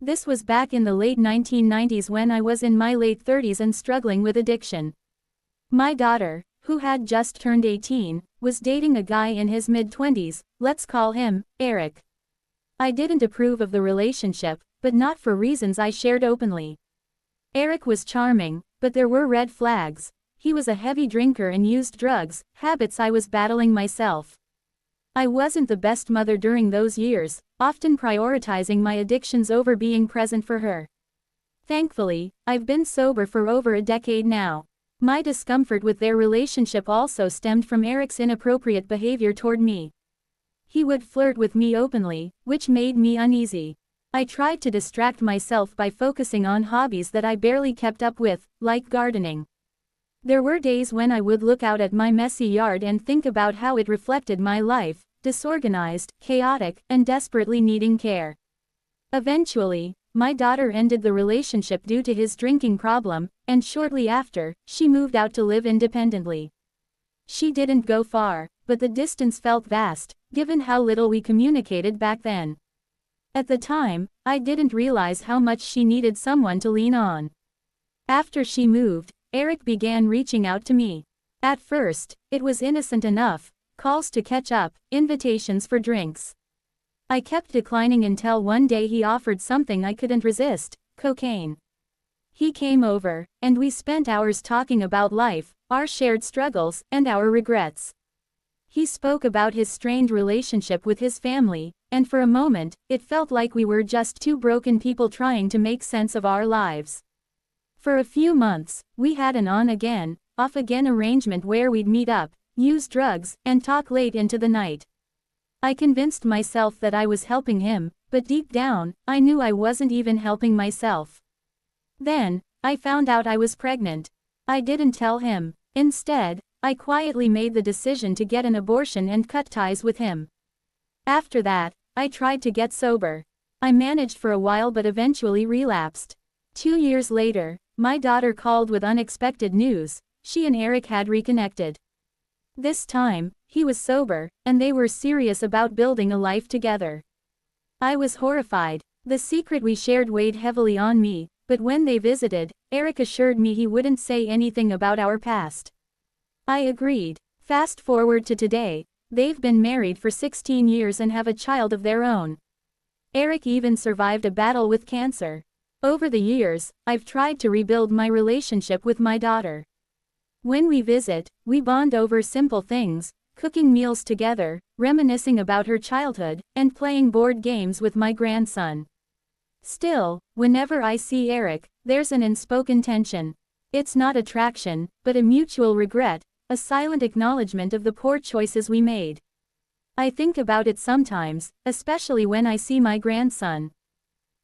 This was back in the late 1990s when I was in my late 30s and struggling with addiction. My daughter, who had just turned 18, was dating a guy in his mid-20s, let's call him Eric. I didn't approve of the relationship, but not for reasons I shared openly. Eric was charming, but there were red flags. He was a heavy drinker and used drugs, habits I was battling myself. I wasn't the best mother during those years, often prioritizing my addictions over being present for her. Thankfully, I've been sober for over a decade now. My discomfort with their relationship also stemmed from Eric's inappropriate behavior toward me. He would flirt with me openly, which made me uneasy. I tried to distract myself by focusing on hobbies that I barely kept up with, like gardening. There were days when I would look out at my messy yard and think about how it reflected my life, disorganized, chaotic, and desperately needing care. Eventually, my daughter ended the relationship due to his drinking problem, and shortly after, she moved out to live independently. She didn't go far, but the distance felt vast, given how little we communicated back then. At the time, I didn't realize how much she needed someone to lean on. After she moved, Eric began reaching out to me. At first, it was innocent enough, calls to catch up, invitations for drinks. I kept declining until one day he offered something I couldn't resist, cocaine. He came over, and we spent hours talking about life, our shared struggles, and our regrets. He spoke about his strained relationship with his family, and for a moment, it felt like we were just two broken people trying to make sense of our lives. For a few months, we had an on-again, off-again arrangement where we'd meet up, use drugs, and talk late into the night. I convinced myself that I was helping him, but deep down, I knew I wasn't even helping myself. Then, I found out I was pregnant. I didn't tell him. Instead, I quietly made the decision to get an abortion and cut ties with him. After that, I tried to get sober. I managed for a while but eventually relapsed. 2 years later, my daughter called with unexpected news. She and Eric had reconnected. This time, he was sober, and they were serious about building a life together. I was horrified. The secret we shared weighed heavily on me, but when they visited, Eric assured me he wouldn't say anything about our past. I agreed. Fast forward to today, they've been married for 16 years and have a child of their own. Eric even survived a battle with cancer. Over the years, I've tried to rebuild my relationship with my daughter. When we visit, we bond over simple things, cooking meals together, reminiscing about her childhood, and playing board games with my grandson. Still, whenever I see Eric, there's an unspoken tension. It's not attraction, but a mutual regret, a silent acknowledgement of the poor choices we made. I think about it sometimes, especially when I see my grandson.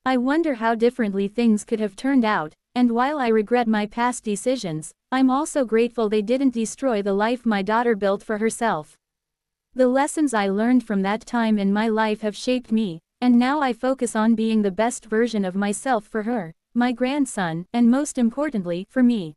I wonder how differently things could have turned out, and while I regret my past decisions, I'm also grateful they didn't destroy the life my daughter built for herself. The lessons I learned from that time in my life have shaped me, and now I focus on being the best version of myself for her, my grandson, and most importantly, for me.